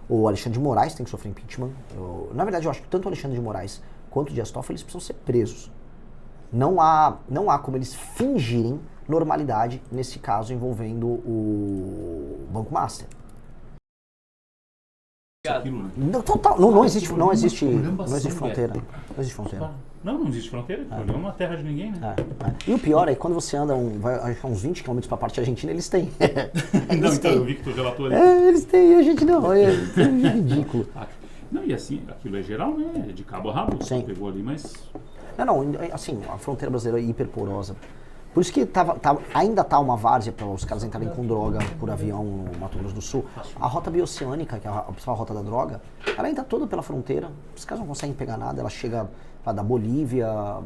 O Alexandre de Moraes tem que sofrer impeachment. Na verdade, eu acho que tanto o Alexandre de Moraes quanto o Dias Toffoli, eles precisam ser presos. Não há como eles fingirem normalidade nesse caso envolvendo o Banco Master. Aquilo, né? Não existe fronteira. Não existe fronteira. Não existe fronteira. É uma terra de ninguém, né? E o pior é que quando você anda uns 20 km para a parte argentina, eles têm. Então, eu vi que tu relatou ali. Eles têm, a gente não. É ridículo. Não, e assim, aquilo é geral, né? É de cabo a rabo. Sim. Pegou ali, mas... Não, assim, a fronteira brasileira é hiperporosa. Por isso que ainda tá uma várzea para os caras entrarem com droga por avião no Mato Grosso do Sul. A rota bioceânica, que é a principal rota da droga, ela entra toda pela fronteira. Os caras não conseguem pegar nada, ela chega lá da Bolívia, ela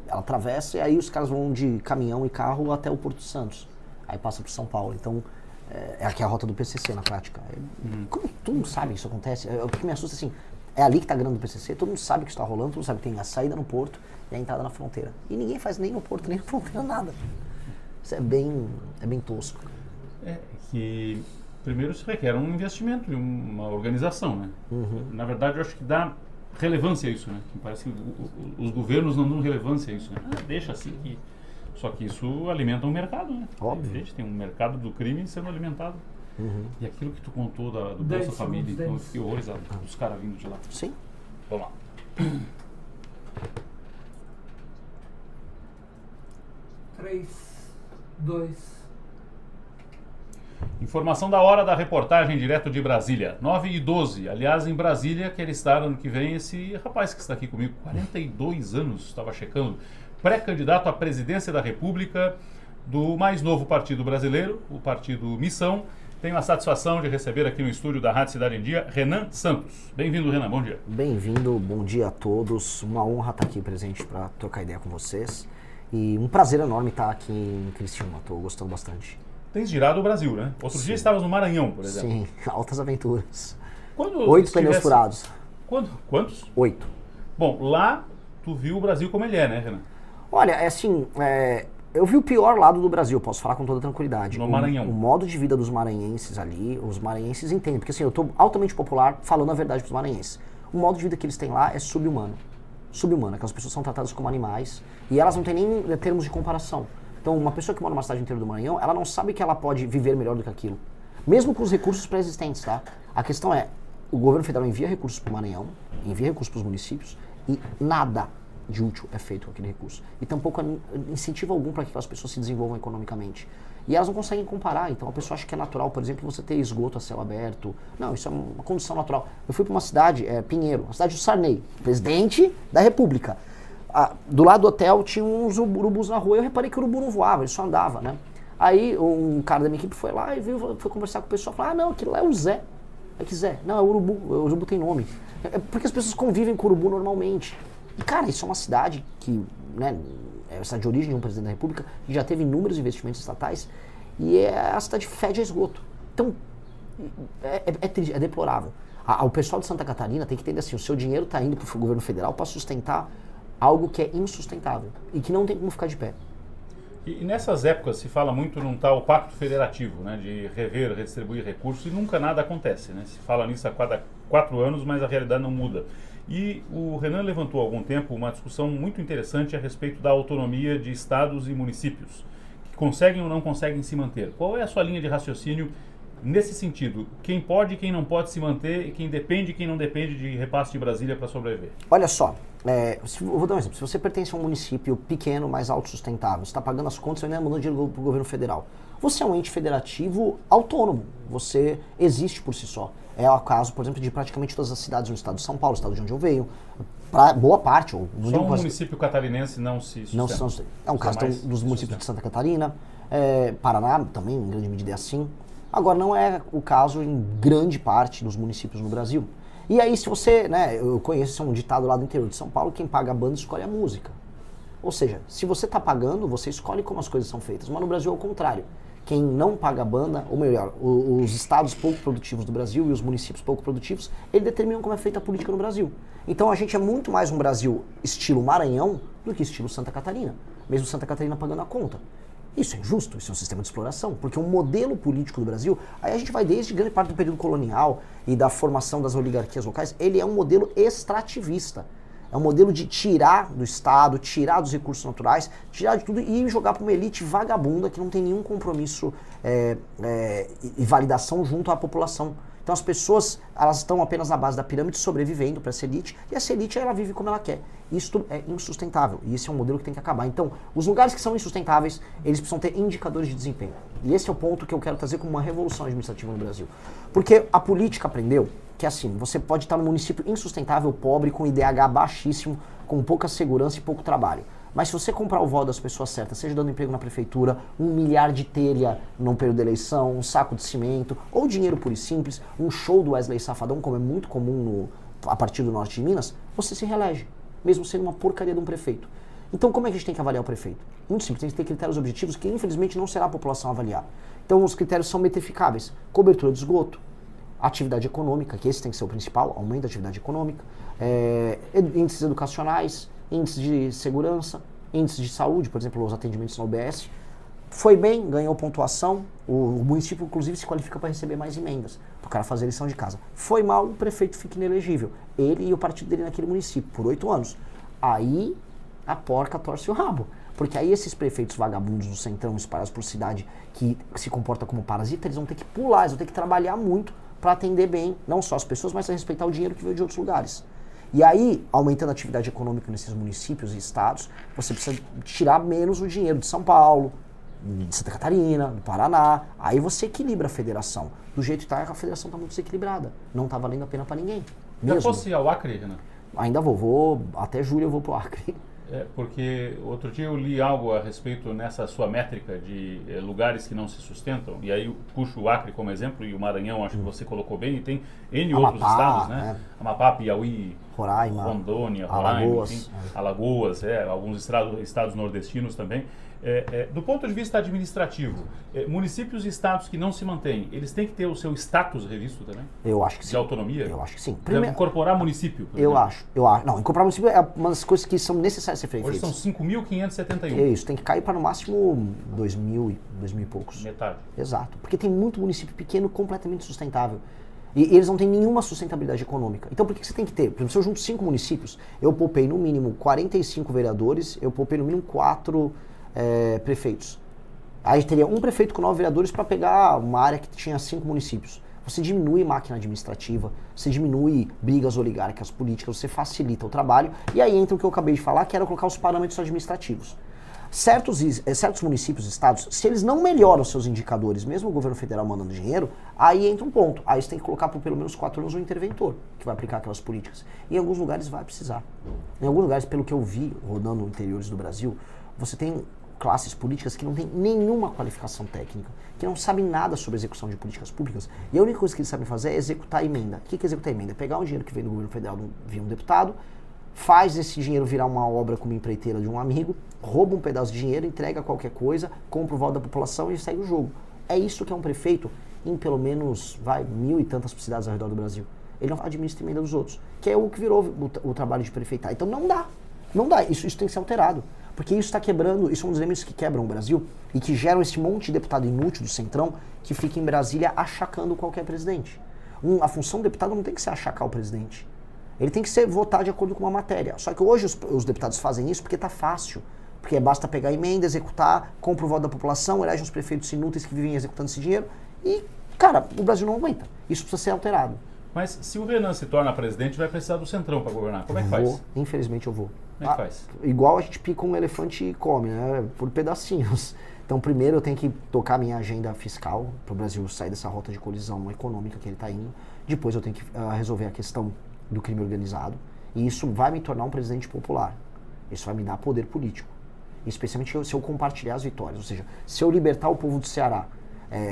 atravessa e aí os caras vão de caminhão e carro até o Porto Santos. Aí passa por São Paulo. Então, é aqui a rota do PCC na prática. Como todo mundo sabe que isso acontece? O que me assusta assim, é ali que tá a grana do PCC, todo mundo sabe que isso tá rolando, todo mundo sabe que tem a saída no porto e a entrada na fronteira. E ninguém faz nem no porto, nem na fronteira, nada. Isso é bem tosco. É que primeiro isso requer um investimento e uma organização, né? Na verdade, eu acho que dá relevância a isso, né? Que parece que os governos não dão relevância a isso, né? Deixa assim que... Só que isso alimenta um mercado, né? Óbvio. Tem um mercado do crime sendo alimentado. E aquilo que tu contou do Bolsa Família, então eu fiquei horrorizado, os caras vindo de lá. Sim. Vamos lá. 3, 2... Informação da hora da reportagem direto de Brasília, 9h12. Aliás, em Brasília, quer estar ano que vem esse rapaz que está aqui comigo, 42 anos, estava checando, pré-candidato à presidência da República do mais novo partido brasileiro, o Partido Missão. Tenho a satisfação de receber aqui no estúdio da Rádio Cidade em Dia, Renan Santos. Bem-vindo, Renan, bom dia. Bem-vindo, bom dia a todos. Uma honra estar aqui presente para trocar ideia com vocês. E um prazer enorme estar aqui em Criciúma, estou gostando bastante. Tens girado o Brasil, né? Outro dia estavas no Maranhão, por exemplo. Sim, altas aventuras. 8 pneus furados. Quantos? 8. Bom, lá tu viu o Brasil como ele é, né, Renan? Olha, eu vi o pior lado do Brasil, posso falar com toda tranquilidade. No Maranhão. O modo de vida dos maranhenses ali, os maranhenses entendem, porque assim, eu estou altamente popular falando a verdade para os maranhenses. O modo de vida que eles têm lá é subhumano. Subhumano, aquelas pessoas são tratadas como animais e elas não têm nem termos de comparação. Então, uma pessoa que mora numa cidade inteira do Maranhão, ela não sabe que ela pode viver melhor do que aquilo. Mesmo com os recursos pré-existentes, tá? A questão é, o governo federal envia recursos para o Maranhão, envia recursos para os municípios e nada de útil é feito com aquele recurso. E tampouco incentivo algum para que aquelas pessoas se desenvolvam economicamente. E elas não conseguem comparar. Então, a pessoa acha que é natural, por exemplo, você ter esgoto a céu aberto. Não, isso é uma condição natural. Eu fui para uma cidade, Pinheiro, a cidade do Sarney, presidente da República. Do lado do hotel tinha uns urubus na rua, eu reparei que o urubu não voava, ele só andava, né? Aí um cara da minha equipe foi lá e foi conversar com o pessoal, falou, não, aquilo lá é o Zé. É que Zé? Não, é o urubu tem nome. É porque as pessoas convivem com o urubu normalmente. E cara, isso é uma cidade que, né, é a cidade de origem de um presidente da República, que já teve inúmeros investimentos estatais, e a cidade fede a esgoto. Então, é triste, é deplorável. O pessoal de Santa Catarina tem que entender assim, o seu dinheiro está indo para o governo federal para sustentar algo que é insustentável e que não tem como ficar de pé. E nessas épocas se fala muito num tal pacto federativo, né, de rever, redistribuir recursos, e nunca nada acontece, né? Se fala nisso há 4 anos, mas a realidade não muda. E o Renan levantou há algum tempo uma discussão muito interessante a respeito da autonomia de estados e municípios, que conseguem ou não conseguem se manter. Qual é a sua linha de raciocínio nesse sentido? Quem pode e quem não pode se manter, e quem depende e quem não depende de repasse de Brasília para sobreviver? Olha só, eu vou dar um exemplo. Se você pertence a um município pequeno, mais autossustentável, você está pagando as contas e ainda mandando dinheiro para o governo federal. Você é um ente federativo autônomo, você existe por si só. É o caso, por exemplo, de praticamente todas as cidades no estado de São Paulo, estado de onde eu venho, boa parte. Só um município catarinense não se sustenta. Não se sustenta. É um caso dos municípios de Santa Catarina, Paraná também, em grande medida é assim. Agora, não é o caso em grande parte dos municípios no Brasil. E aí, se você, né, eu conheço um ditado lá do interior de São Paulo, quem paga a banda escolhe a música. Ou seja, se você está pagando, você escolhe como as coisas são feitas. Mas no Brasil é o contrário. Quem não paga a banda, ou melhor, os estados pouco produtivos do Brasil e os municípios pouco produtivos, eles determinam como é feita a política no Brasil. Então a gente é muito mais um Brasil estilo Maranhão do que estilo Santa Catarina. Mesmo Santa Catarina pagando a conta. Isso é injusto, isso é um sistema de exploração, porque o modelo político do Brasil, aí a gente vai desde grande parte do período colonial e da formação das oligarquias locais, ele é um modelo extrativista. É um modelo de tirar do Estado, tirar dos recursos naturais, tirar de tudo e jogar para uma elite vagabunda que não tem nenhum compromisso e validação junto à população. Então as pessoas, elas estão apenas na base da pirâmide sobrevivendo para essa elite, e essa elite ela vive como ela quer. Isso é insustentável, e esse é um modelo que tem que acabar. Então, os lugares que são insustentáveis, eles precisam ter indicadores de desempenho. E esse é o ponto que eu quero trazer como uma revolução administrativa no Brasil. Porque a política aprendeu que assim, você pode estar num município insustentável, pobre, com IDH baixíssimo, com pouca segurança e pouco trabalho. Mas se você comprar o voto das pessoas certas, seja dando emprego na prefeitura, 1 milhar de telha num período de eleição, um saco de cimento, ou dinheiro puro e simples, um show do Wesley Safadão, como é muito comum a partir do norte de Minas, você se reelege, mesmo sendo uma porcaria de um prefeito. Então como é que a gente tem que avaliar o prefeito? Muito simples, tem que ter critérios objetivos que infelizmente não será a população avaliar. Então os critérios são metrificáveis: cobertura de esgoto, atividade econômica, que esse tem que ser o principal, aumento da atividade econômica, índices educacionais, índices de segurança, índices de saúde, por exemplo, os atendimentos na UBS. Foi bem, ganhou pontuação, o município inclusive se qualifica para receber mais emendas, para o cara fazer lição de casa. Foi mal, o prefeito fica inelegível, ele e o partido dele naquele município, por 8 anos. Aí a porca torce o rabo, porque aí esses prefeitos vagabundos do centrão espalhados por cidade que se comportam como parasita, eles vão ter que pular, eles vão ter que trabalhar muito para atender bem, não só as pessoas, mas respeitar o dinheiro que veio de outros lugares. E aí, aumentando a atividade econômica nesses municípios e estados, você precisa tirar menos o dinheiro de São Paulo, de Santa Catarina, do Paraná. Aí você equilibra a federação. Do jeito que está, a federação está muito desequilibrada. Não está valendo a pena para ninguém. Já fosse ao Acre, Renan? Ainda vou. Até julho eu vou pro Acre. Porque outro dia eu li algo a respeito nessa sua métrica de lugares que não se sustentam, e aí eu puxo o Acre como exemplo, e o Maranhão acho que você colocou bem, e tem N outros estados, né? Amapá, Piauí, Roraima, Rondônia, Alagoas, enfim, Alagoas, alguns estados nordestinos também. Do ponto de vista administrativo, municípios e estados que não se mantêm, eles têm que ter o seu status revisto também? Eu acho que sim. De autonomia? Eu acho que sim. Incorporar município? Eu acho. Não, incorporar município é uma das coisas que são necessárias ser feitas. Hoje são 5.571. É isso, tem que cair para no máximo 2.000 e poucos. Metade. Exato. Porque tem muito município pequeno completamente sustentável. E eles não têm nenhuma sustentabilidade econômica. Então por que você tem que ter? Por exemplo, se eu junto 5 municípios, eu poupei no mínimo 45 vereadores, eu poupei no mínimo 4 prefeitos. Aí teria um prefeito com 9 vereadores para pegar uma área que tinha 5 municípios. Você diminui máquina administrativa, você diminui brigas oligárquicas políticas, você facilita o trabalho, e aí entra o que eu acabei de falar, que era colocar os parâmetros administrativos. Certos municípios e estados, se eles não melhoram seus indicadores, mesmo o governo federal mandando dinheiro, aí entra um ponto. Aí você tem que colocar por pelo menos 4 anos um interventor que vai aplicar aquelas políticas. Em alguns lugares vai precisar. Em alguns lugares, pelo que eu vi rodando interiores do Brasil, você tem classes políticas que não têm nenhuma qualificação técnica, que não sabem nada sobre execução de políticas públicas, e a única coisa que eles sabem fazer é executar a emenda. O que é executar a emenda? É pegar um dinheiro que vem do governo federal via um deputado, faz esse dinheiro virar uma obra como empreiteira de um amigo, rouba um pedaço de dinheiro, entrega qualquer coisa, compra o voto da população e segue o jogo. É isso que é um prefeito em pelo menos 1.000 e tantas cidades ao redor do Brasil. Ele não administra a emenda dos outros, que é o que virou o trabalho de prefeitar. Então não dá, isso tem que ser alterado. Porque isso está quebrando, isso é um dos elementos que quebram o Brasil e que geram esse monte de deputado inútil do Centrão que fica em Brasília achacando qualquer presidente. A função do deputado não tem que ser achacar o presidente. Ele tem que ser votar de acordo com uma matéria. Só que hoje os deputados fazem isso porque está fácil. Porque basta pegar a emenda, executar, compra o voto da população, elege uns prefeitos inúteis que vivem executando esse dinheiro e, cara, o Brasil não aguenta. Isso precisa ser alterado. Mas se o Renan se torna presidente, vai precisar do Centrão para governar. Como é que faz? Infelizmente eu vou. Como é que faz? Igual a gente pica um elefante e come, né? Por pedacinhos. Então, primeiro eu tenho que tocar minha agenda fiscal para o Brasil sair dessa rota de colisão econômica que ele está indo. Depois eu tenho que resolver a questão do crime organizado. E isso vai me tornar um presidente popular. Isso vai me dar poder político. Especialmente se eu compartilhar as vitórias. Ou seja, se eu libertar o povo do Ceará,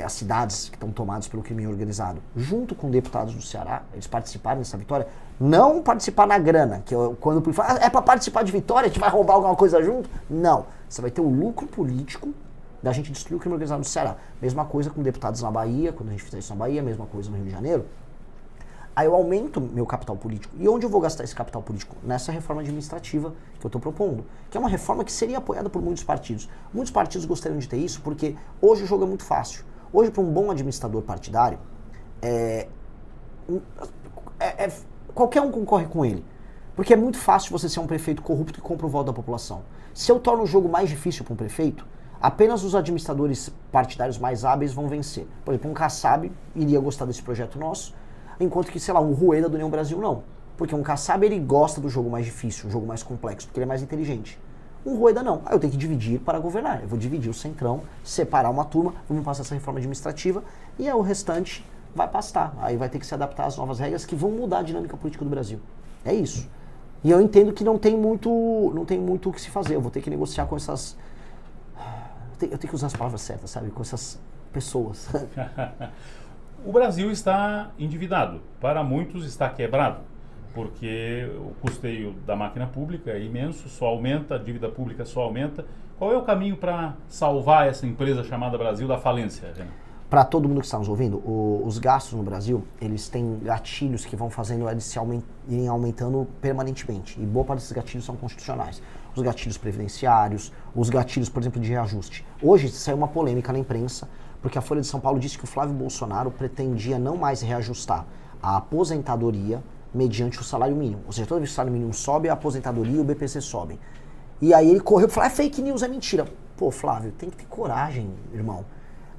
as cidades que estão tomadas pelo crime organizado, junto com deputados do Ceará, eles participarem dessa vitória, não participar na grana, que quando o fala, é para participar de vitória, a gente vai roubar alguma coisa junto? Não. Você vai ter o lucro político da gente destruir o crime organizado no Ceará. Mesma coisa com deputados na Bahia, quando a gente fizer isso na Bahia, mesma coisa no Rio de Janeiro. Aí eu aumento meu capital político. E onde eu vou gastar esse capital político? Nessa reforma administrativa que eu estou propondo. Que é uma reforma que seria apoiada por muitos partidos. Muitos partidos gostariam de ter isso porque hoje o jogo é muito fácil. Hoje, para um bom administrador partidário, qualquer um concorre com ele. Porque é muito fácil você ser um prefeito corrupto que compra o voto da população. Se eu torno o jogo mais difícil para um prefeito, apenas os administradores partidários mais hábeis vão vencer. Por exemplo, um Kassab iria gostar desse projeto nosso, enquanto que, sei lá, um Rueda do União Brasil não. Porque um Kassab, ele gosta do jogo mais difícil, um jogo mais complexo, porque ele é mais inteligente. Um Rueda não. Aí eu tenho que dividir para governar. Eu vou dividir o centrão, separar uma turma, vamos passar essa reforma administrativa e aí o restante vai pastar. Aí vai ter que se adaptar às novas regras que vão mudar a dinâmica política do Brasil. É isso. E eu entendo que não tem muito o que se fazer. Eu vou ter que negociar com essas... Eu tenho que usar as palavras certas, sabe? Com essas pessoas. O Brasil está endividado. Para muitos está quebrado, porque o custeio da máquina pública é imenso, só aumenta, a dívida pública só aumenta. Qual é o caminho para salvar essa empresa chamada Brasil da falência, Renan? Para todo mundo que está nos ouvindo, os gastos no Brasil, eles têm gatilhos que vão fazendo eles irem aumentando permanentemente. E boa parte desses gatilhos são constitucionais. Os gatilhos previdenciários, os gatilhos, por exemplo, de reajuste. Hoje saiu uma polêmica na imprensa, porque a Folha de São Paulo disse que o Flávio Bolsonaro pretendia não mais reajustar a aposentadoria mediante o salário mínimo. Ou seja, toda vez que o salário mínimo sobe, a aposentadoria e o BPC sobem. E aí ele correu e falou, é fake news, é mentira. Pô, Flávio, tem que ter coragem, irmão.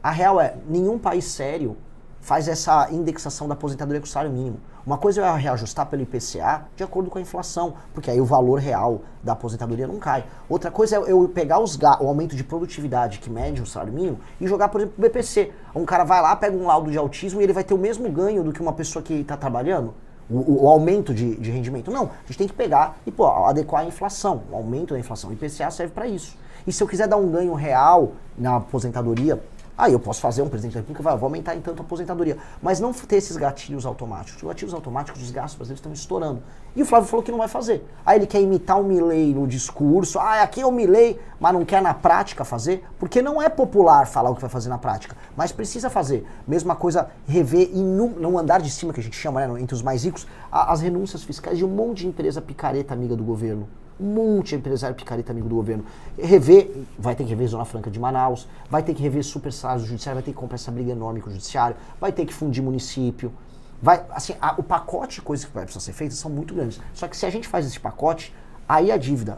A real é, nenhum país sério faz essa indexação da aposentadoria com o salário mínimo. Uma coisa é reajustar pelo IPCA de acordo com a inflação, porque aí o valor real da aposentadoria não cai. Outra coisa é eu pegar o aumento de produtividade que mede o salário mínimo e jogar, por exemplo, o BPC. Um cara vai lá, pega um laudo de autismo e ele vai ter o mesmo ganho do que uma pessoa que está trabalhando? O aumento de rendimento? Não, a gente tem que pegar e adequar a inflação, o aumento da inflação. O IPCA serve para isso. E se eu quiser dar um ganho real na aposentadoria, aí eu posso fazer um presidente da República, vou aumentar em tanto a aposentadoria. Mas não ter esses gatilhos automáticos. Os gatilhos automáticos, os gastos brasileiros estão estourando. E o Flávio falou que não vai fazer. Aí ele quer imitar o Milei no discurso. Aqui é o Milei, mas não quer na prática fazer. Porque não é popular falar o que vai fazer na prática. Mas precisa fazer. Mesma coisa, rever no andar de cima, que a gente chama, né, entre os mais ricos, as renúncias fiscais de um monte de empresa picareta amiga do governo. Um monte de empresário picareta amigo do governo. Vai ter que rever Zona Franca de Manaus, vai ter que rever super salários do judiciário, vai ter que comprar essa briga enorme com o judiciário, vai ter que fundir município. O pacote de coisas que vai precisar ser feitas são muito grandes. Só que se a gente faz esse pacote, aí a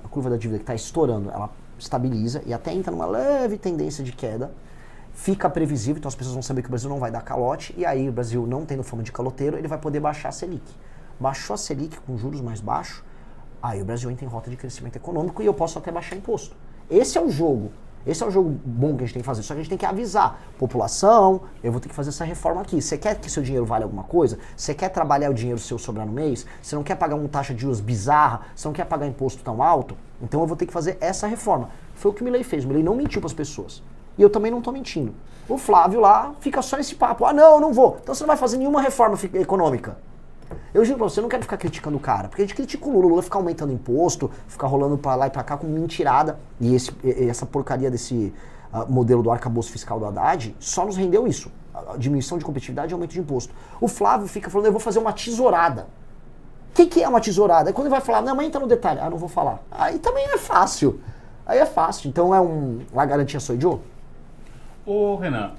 curva da dívida que está estourando, ela estabiliza e até entra numa leve tendência de queda, fica previsível, então as pessoas vão saber que o Brasil não vai dar calote, e aí o Brasil, não tendo fama de caloteiro, ele vai poder baixar a Selic. Baixou a Selic com juros mais baixos, aí o Brasil entra em rota de crescimento econômico e eu posso até baixar imposto. Esse é o jogo. Esse é o jogo bom que a gente tem que fazer. Só que a gente tem que avisar. População, eu vou ter que fazer essa reforma aqui. Você quer que seu dinheiro valha alguma coisa? Você quer trabalhar o dinheiro seu sobrar no mês? Você não quer pagar uma taxa de juros bizarra? Você não quer pagar imposto tão alto? Então eu vou ter que fazer essa reforma. Foi o que o Milei fez. O Milei não mentiu para as pessoas. E eu também não estou mentindo. O Flávio lá fica só nesse papo. Não, eu não vou. Então você não vai fazer nenhuma reforma econômica. Eu juro pra você, eu não quero ficar criticando o cara, porque a gente critica o Lula, o Lula fica aumentando imposto, fica rolando pra lá e pra cá com mentirada, e essa porcaria desse modelo do arcabouço fiscal do Haddad só nos rendeu isso, a diminuição de competitividade e aumento de imposto. O Flávio fica falando, eu vou fazer uma tesourada. O que é uma tesourada? Aí quando ele vai falar, não, mas entra no detalhe, não vou falar. Aí também é fácil, então é uma garantia sou eu. Ô Renan,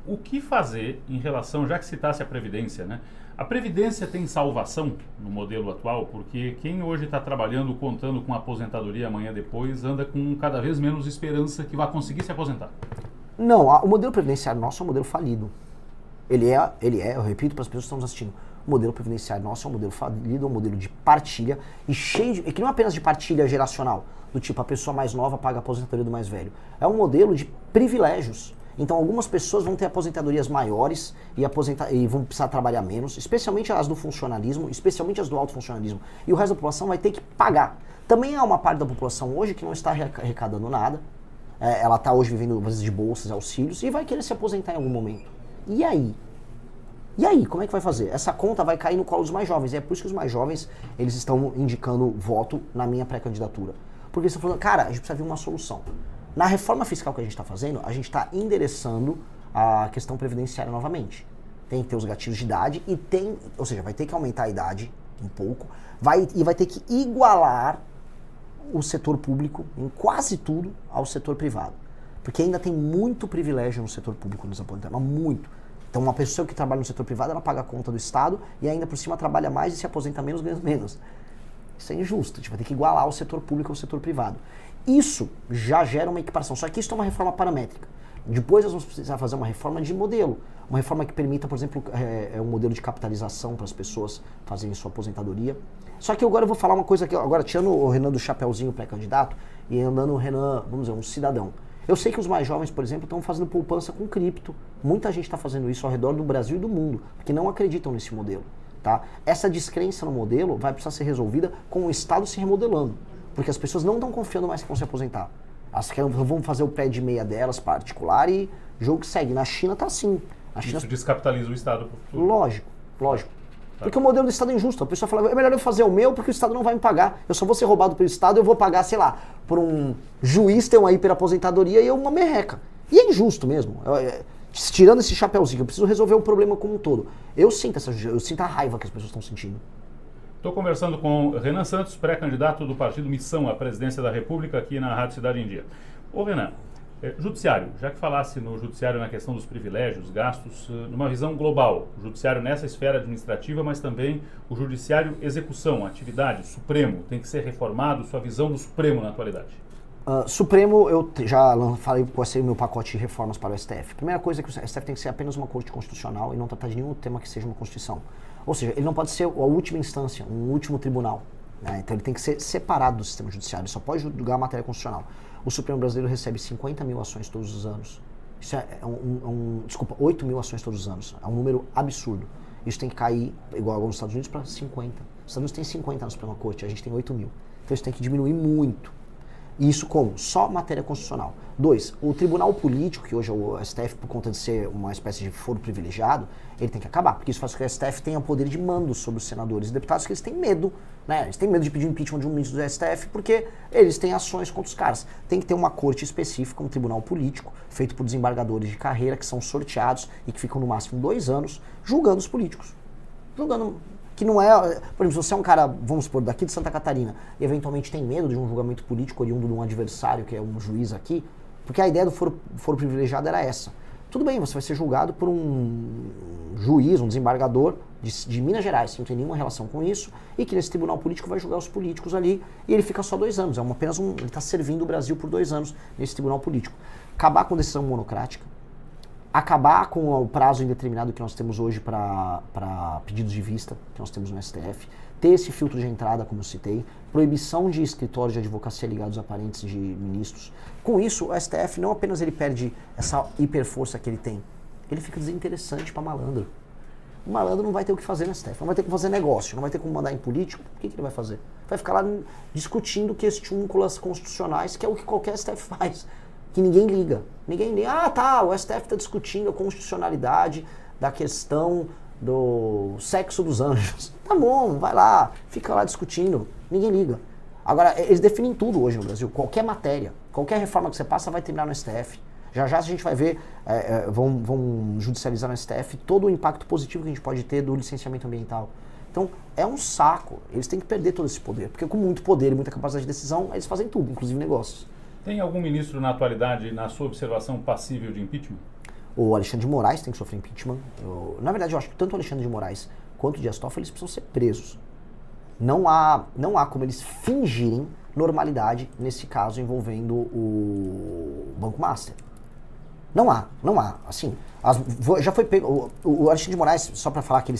o que fazer em relação, já que citasse a Previdência, né? A Previdência tem salvação no modelo atual, porque quem hoje está trabalhando, contando com aposentadoria amanhã depois, anda com cada vez menos esperança que vai conseguir se aposentar. Não, o modelo previdenciário nosso é um modelo falido. Ele é, eu repito para as pessoas que estão nos assistindo, o modelo previdenciário nosso é um modelo falido, é um modelo de partilha, e que não é apenas de partilha geracional, do tipo a pessoa mais nova paga a aposentadoria do mais velho. É um modelo de privilégios. Então algumas pessoas vão ter aposentadorias maiores e vão precisar trabalhar menos, especialmente as do funcionalismo, especialmente as do alto funcionalismo. E o resto da população vai ter que pagar. Também há uma parte da população hoje que não está arrecadando nada, ela está hoje vivendo às vezes de bolsas, auxílios, e vai querer se aposentar em algum momento. E aí? E aí, como é que vai fazer? Essa conta vai cair no colo dos mais jovens, e é por isso que os mais jovens, eles estão indicando voto na minha pré-candidatura. Porque eles estão falando, cara, a gente precisa ver uma solução. Na reforma fiscal que a gente está fazendo, a gente está endereçando a questão previdenciária novamente. tem que ter os gatilhos de idade e tem, ou seja, vai ter que aumentar a idade um pouco, e vai ter que igualar o setor público em quase tudo ao setor privado. Porque ainda tem muito privilégio no setor público nos aposentados, mas muito. Então uma pessoa que trabalha no setor privado, ela paga a conta do Estado e ainda por cima trabalha mais e se aposenta menos, ganha menos. Isso é injusto, a gente vai ter que igualar o setor público ao setor privado. Isso já gera uma equiparação, só que isso é uma reforma paramétrica. Depois nós vamos precisar fazer uma reforma de modelo. Uma reforma que permita, por exemplo, um modelo de capitalização para as pessoas fazerem sua aposentadoria. Só que agora eu vou falar uma coisa aqui, agora tirando o Renan do chapeuzinho pré-candidato e andando o Renan, vamos dizer, um cidadão. Eu sei que os mais jovens, por exemplo, estão fazendo poupança com cripto. Muita gente está fazendo isso ao redor do Brasil e do mundo, porque não acreditam nesse modelo. Tá? Essa descrença no modelo vai precisar ser resolvida com o Estado se remodelando, porque as pessoas não estão confiando mais que vão se aposentar. Elas vão fazer o pé de meia delas particular e jogo que segue. Na China tá assim. Na China... Isso descapitaliza o Estado pro futuro. Lógico. Tá. Porque o modelo do Estado é injusto. A pessoa fala, é melhor eu fazer o meu porque o Estado não vai me pagar. Eu só vou ser roubado pelo Estado, eu vou pagar, sei lá, por um juiz ter uma hiperaposentadoria e eu uma merreca. E é injusto mesmo. Tirando esse chapéuzinho, eu preciso resolver o problema como um todo. Eu sinto a raiva que as pessoas estão sentindo. Estou conversando com Renan Santos, pré-candidato do Partido Missão à presidência da República aqui na Rádio Cidade em Dia. Ô Renan, judiciário, já que falasse no judiciário na questão dos privilégios, gastos, numa visão global, o judiciário nessa esfera administrativa, mas também o judiciário execução, atividade, Supremo, tem que ser reformado, sua visão do Supremo na atualidade? Supremo, eu já falei qual seria o meu pacote de reformas para o STF. Primeira coisa é que o STF tem que ser apenas uma corte constitucional e não tratar de nenhum tema que seja uma Constituição. Ou seja, ele não pode ser a última instância, um último tribunal. Né? Então ele tem que ser separado do sistema judiciário, ele só pode julgar a matéria constitucional. O Supremo brasileiro recebe 50 mil ações todos os anos. Isso desculpa, 8 mil ações todos os anos. É um número absurdo. Isso tem que cair, igual nos Estados Unidos, para 50. Os Estados Unidos tem 50 na Suprema Corte, a gente tem 8 mil. Então isso tem que diminuir muito. E isso como? Só matéria constitucional. 2, o tribunal político, que hoje é o STF, por conta de ser uma espécie de foro privilegiado, ele tem que acabar, porque isso faz com que o STF tenha poder de mando sobre os senadores e deputados, que eles têm medo, né? Eles têm medo de pedir impeachment de um ministro do STF, porque eles têm ações contra os caras. Tem que ter uma corte específica, um tribunal político, feito por desembargadores de carreira, que são sorteados e que ficam no máximo 2 anos, julgando os políticos. Julgando... que não é, por exemplo, se você é um cara, vamos supor, daqui de Santa Catarina, e eventualmente tem medo de um julgamento político oriundo de um adversário, que é um juiz aqui, porque a ideia do foro privilegiado era essa. Tudo bem, você vai ser julgado por um juiz, um desembargador de Minas Gerais, que não tem nenhuma relação com isso, e que nesse tribunal político vai julgar os políticos ali, e ele fica só 2 anos. Ele está servindo o Brasil por 2 anos nesse tribunal político. Acabar com decisão monocrática, acabar com o prazo indeterminado que nós temos hoje para pedidos de vista, que nós temos no STF, ter esse filtro de entrada, como eu citei, proibição de escritórios de advocacia ligados a parentes de ministros. Com isso, o STF não apenas ele perde essa hiperforça que ele tem, ele fica desinteressante para malandro. O malandro não vai ter o que fazer no STF, não vai ter como fazer negócio, não vai ter como mandar em político. O que ele vai fazer? Vai ficar lá discutindo questúnculas constitucionais, que é o que qualquer STF faz. Que ninguém liga. Ninguém liga. Ah, tá, o STF está discutindo a constitucionalidade da questão do sexo dos anjos. Tá bom, vai lá, fica lá discutindo. Ninguém liga. Agora, eles definem tudo hoje no Brasil. Qualquer matéria, qualquer reforma que você passa vai terminar no STF. Já a gente vai ver, vão judicializar no STF todo o impacto positivo que a gente pode ter do licenciamento ambiental. Então, é um saco. Eles têm que perder todo esse poder. Porque com muito poder e muita capacidade de decisão, eles fazem tudo, inclusive negócios. Tem algum ministro na atualidade, na sua observação, passível de impeachment? O Alexandre de Moraes tem que sofrer impeachment. Na verdade, eu acho que tanto o Alexandre de Moraes quanto o Dias Toffoli eles precisam ser presos. Não há como eles fingirem normalidade nesse caso envolvendo o Banco Master. Não há. Assim, já foi pego. O Alexandre de Moraes, só para falar aquele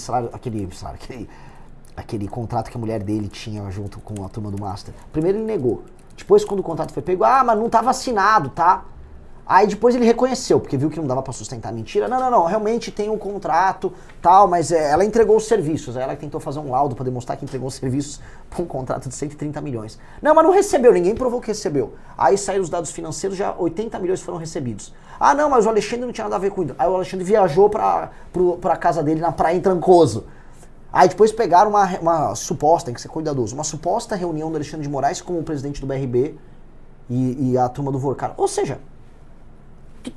contrato que a mulher dele tinha junto com a turma do Master. Primeiro ele negou. Depois, quando o contrato foi pego, mas não estava assinado, tá? Aí depois ele reconheceu, porque viu que não dava para sustentar a mentira. Não, realmente tem um contrato, tal, mas ela entregou os serviços. Ela tentou fazer um laudo para demonstrar que entregou os serviços para um contrato de 130 milhões. Não, mas não recebeu, ninguém provou que recebeu. Aí saíram os dados financeiros, já 80 milhões foram recebidos. Ah, não, mas o Alexandre não tinha nada a ver com isso. Aí o Alexandre viajou para a casa dele na praia em Trancoso. Aí depois pegaram uma suposta, tem que ser cuidadoso, uma suposta reunião do Alexandre de Moraes com o presidente do BRB e a turma do Vorcar. Ou seja,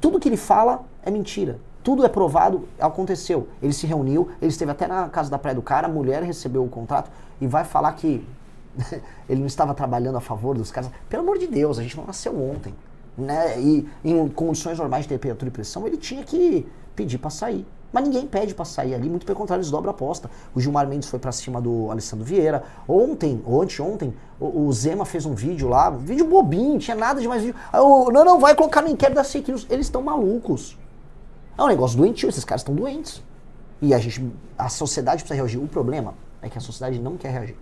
tudo que ele fala é mentira. Tudo é provado, aconteceu. Ele se reuniu, ele esteve até na casa da praia do cara, a mulher recebeu o contrato e vai falar que ele não estava trabalhando a favor dos caras. Pelo amor de Deus, a gente não nasceu ontem. Né? E em condições normais de temperatura e pressão, ele tinha que pedir para sair. Mas ninguém pede para sair ali, muito pelo contrário, eles dobram a aposta. O Gilmar Mendes foi para cima do Alessandro Vieira. Ontem, ou anteontem, o Zema fez um vídeo lá, um vídeo bobinho, tinha nada de mais vídeo. Não, vai colocar no inquérito da fake news. Eles estão malucos. É um negócio doentio, esses caras estão doentes. E a sociedade precisa reagir. O problema é que a sociedade não quer reagir.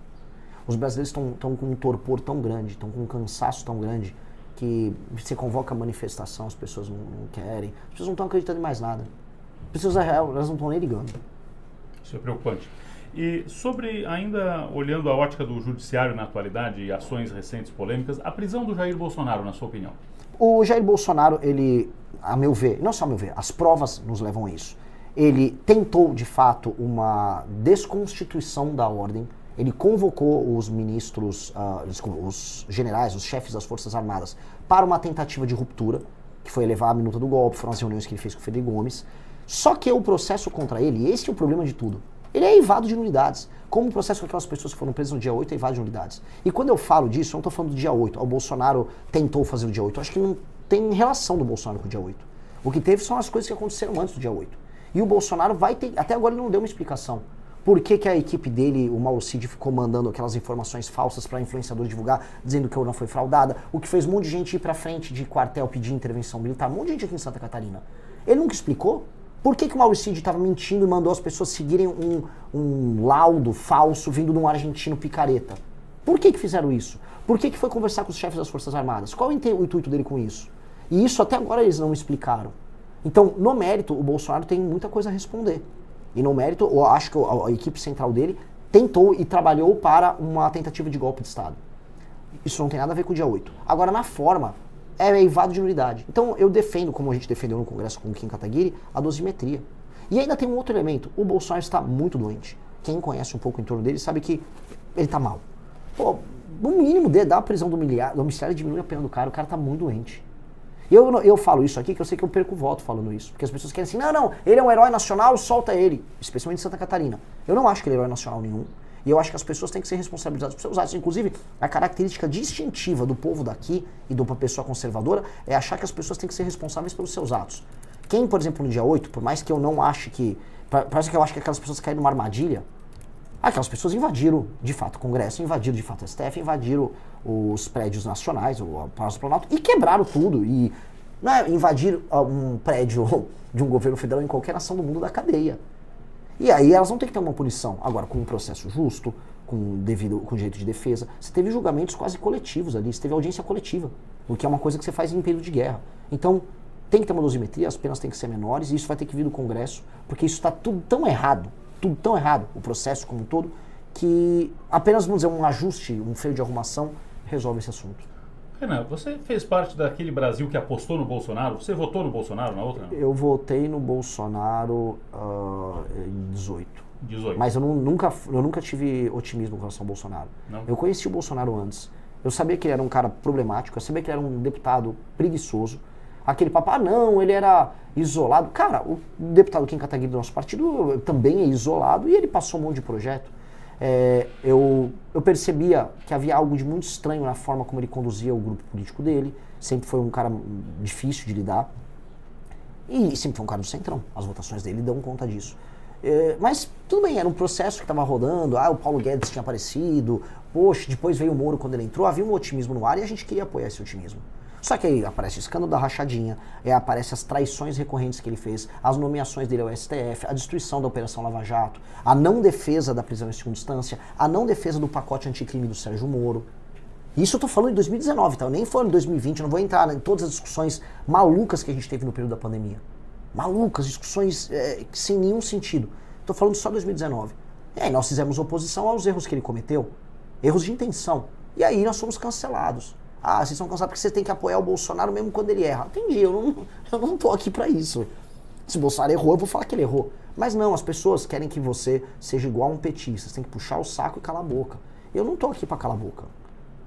Os brasileiros estão com um torpor tão grande, estão com um cansaço tão grande, que você convoca manifestação, as pessoas não querem, as pessoas não estão acreditando em mais nada. As pessoas, elas não estão nem ligando. Isso é preocupante. E sobre, ainda olhando a ótica do judiciário na atualidade e ações recentes polêmicas, a prisão do Jair Bolsonaro, na sua opinião? O Jair Bolsonaro, ele, a meu ver, não só a meu ver, as provas nos levam a isso. Ele tentou, de fato, uma desconstituição da ordem. Ele convocou os ministros, os generais, os chefes das Forças Armadas para uma tentativa de ruptura, que foi elevar a minuta do golpe, foram as reuniões que ele fez com o Frederico Gomes. Só que o processo contra ele, e esse é o problema de tudo, ele é eivado de nulidades. Como o processo com aquelas pessoas que foram presas no dia 8 é eivado de nulidades. E quando eu falo disso, eu não estou falando do dia 8. O Bolsonaro tentou fazer o dia 8. Eu acho que não tem relação do Bolsonaro com o dia 8. O que teve são as coisas que aconteceram antes do dia 8. E o Bolsonaro vai ter... Até agora ele não deu uma explicação. Por que a equipe dele, o Mauro Cid, ficou mandando aquelas informações falsas para influenciador divulgar, dizendo que a urna foi fraudada, o que fez um monte de gente ir para frente de quartel pedir intervenção militar, um monte de gente aqui em Santa Catarina. Ele nunca explicou por que o Mauro Cid estava mentindo e mandou as pessoas seguirem um laudo falso vindo de um argentino picareta. Por que fizeram isso? Por que foi conversar com os chefes das Forças Armadas? Qual é o intuito dele com isso? E isso até agora eles não explicaram. Então, no mérito, o Bolsonaro tem muita coisa a responder. E no mérito, eu acho que a equipe central dele tentou e trabalhou para uma tentativa de golpe de Estado. Isso não tem nada a ver com o dia 8. Agora, na forma, é eivado de nulidade. Então, eu defendo, como a gente defendeu no Congresso com o Kim Kataguiri, a dosimetria. E ainda tem um outro elemento. O Bolsonaro está muito doente. Quem conhece um pouco em torno dele sabe que ele está mal. Pô, no mínimo, dar a prisão domiciliar diminui a pena do cara. O cara está muito doente. Eu falo isso aqui que eu sei que eu perco o voto falando isso. Porque as pessoas querem assim, não, ele é um herói nacional, solta ele. Especialmente em Santa Catarina. Eu não acho que ele é herói nacional nenhum. E eu acho que as pessoas têm que ser responsabilizadas por seus atos. Inclusive, a característica distintiva do povo daqui e de uma pessoa conservadora é achar que as pessoas têm que ser responsáveis pelos seus atos. Quem, por exemplo, no dia 8, por mais que eu não ache que... Parece que eu acho que aquelas pessoas caíram numa armadilha. Aquelas pessoas invadiram, de fato, o Congresso, invadiram, de fato, o STF, invadiram os prédios nacionais, o Palácio do Planalto, e quebraram tudo. E não é invadir um prédio de um governo federal em qualquer nação do mundo da cadeia. E aí elas vão ter que ter uma punição. Agora, com um processo justo, com direito de defesa. Você teve julgamentos quase coletivos ali, você teve audiência coletiva, o que é uma coisa que você faz em período de guerra. Então, tem que ter uma dosimetria, as penas têm que ser menores, e isso vai ter que vir do Congresso, porque isso está tudo tão errado, o processo como um todo, que apenas, vamos dizer, um ajuste, um freio de arrumação, resolve esse assunto. Renan, você fez parte daquele Brasil que apostou no Bolsonaro? Você votou no Bolsonaro na outra? Não? Eu votei no Bolsonaro em 18. Mas eu nunca tive otimismo com relação ao Bolsonaro. Não? Eu conheci o Bolsonaro antes. Eu sabia que ele era um cara problemático, eu sabia que ele era um deputado preguiçoso. Aquele papo, não, ele era isolado. Cara, o deputado Kim Kataguiri do nosso partido também é isolado e ele passou um monte de projeto. Eu percebia que havia algo de muito estranho na forma como ele conduzia o grupo político dele. Sempre foi um cara difícil de lidar. E sempre foi um cara do centrão. As votações dele dão conta disso. Mas tudo bem, era um processo que estava rodando. O Paulo Guedes tinha aparecido. Poxa, depois veio o Moro quando ele entrou. Havia um otimismo no ar e a gente queria apoiar esse otimismo. Só que aí aparece o escândalo da rachadinha, aparece as traições recorrentes que ele fez, as nomeações dele ao STF, a destruição da Operação Lava Jato, a não defesa da prisão em segunda instância, a não defesa do pacote anticrime do Sérgio Moro. Isso eu tô falando em 2019, tá? Eu nem falando em 2020, eu não vou entrar em todas as discussões malucas que a gente teve no período da pandemia. Malucas, discussões sem nenhum sentido. Tô falando só 2019. E aí nós fizemos oposição aos erros que ele cometeu, erros de intenção. E aí nós fomos cancelados. Vocês são cansados porque você tem que apoiar o Bolsonaro mesmo quando ele erra. Entendi, eu não tô aqui pra isso. Se o Bolsonaro errou, eu vou falar que ele errou. Mas não, as pessoas querem que você seja igual a um petista. Você tem que puxar o saco e calar a boca. Eu não tô aqui pra calar a boca.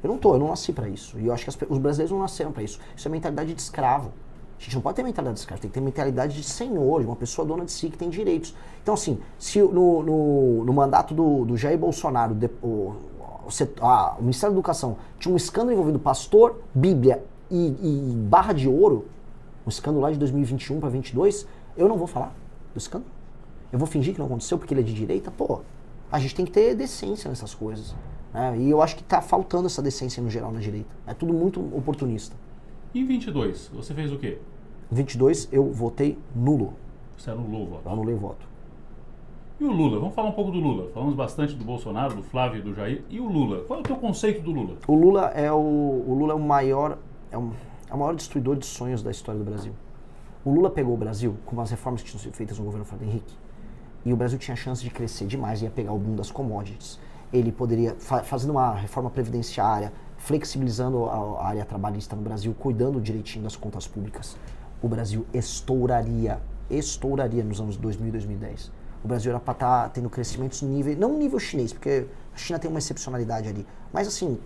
Eu não nasci pra isso. E eu acho que os brasileiros não nasceram pra isso. Isso é mentalidade de escravo. A gente não pode ter a mentalidade desse cara, tem que ter a mentalidade de senhor, de uma pessoa dona de si que tem direitos. Então, assim, se no mandato do Jair Bolsonaro, o Ministério da Educação tinha um escândalo envolvendo pastor, Bíblia e barra de ouro, um escândalo lá de 2021 para 2022, eu não vou falar do escândalo. Eu vou fingir que não aconteceu porque ele é de direita? Pô, a gente tem que ter decência nessas coisas. Né? E eu acho que tá faltando essa decência no geral na direita. É tudo muito oportunista. Em 22, você fez o quê? Em 22, eu votei nulo. Você anulou o voto. Eu anulei o voto. E o Lula? Vamos falar um pouco do Lula. Falamos bastante do Bolsonaro, do Flávio e do Jair. E o Lula? Qual é o teu conceito do Lula? O Lula é o maior, é o maior destruidor de sonhos da história do Brasil. O Lula pegou o Brasil com as reformas que tinham sido feitas no governo Fernando Henrique. E o Brasil tinha chance de crescer demais, ia pegar o boom das commodities. Ele poderia, fazendo uma reforma previdenciária, flexibilizando a área trabalhista no Brasil, cuidando direitinho das contas públicas, o Brasil estouraria nos anos 2000 e 2010. O Brasil era para estar tendo crescimentos nível, não nível chinês, porque a China tem uma excepcionalidade ali, mas assim,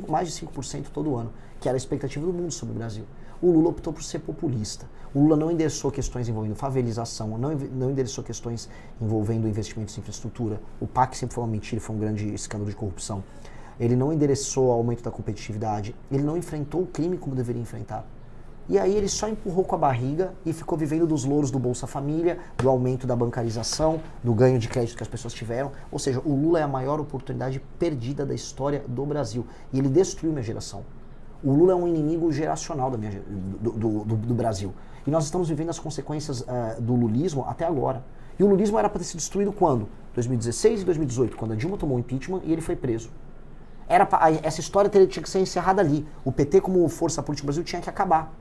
mais de 5% todo ano, que era a expectativa do mundo sobre o Brasil. O Lula optou por ser populista. O Lula não endereçou questões envolvendo favelização, não endereçou questões envolvendo investimentos em infraestrutura. O PAC sempre foi uma mentira, foi um grande escândalo de corrupção. Ele não endereçou o aumento da competitividade, ele não enfrentou o crime como deveria enfrentar. E aí ele só empurrou com a barriga e ficou vivendo dos louros do Bolsa Família, do aumento da bancarização, do ganho de crédito que as pessoas tiveram. Ou seja, o Lula é a maior oportunidade perdida da história do Brasil. E ele destruiu minha geração. O Lula é um inimigo geracional do Brasil. E nós estamos vivendo as consequências do lulismo até agora. E o lulismo era para ter sido destruído quando? 2016 e 2018, quando a Dilma tomou o impeachment e ele foi preso. Essa história tinha que ser encerrada ali. O PT, como força política do Brasil, tinha que acabar.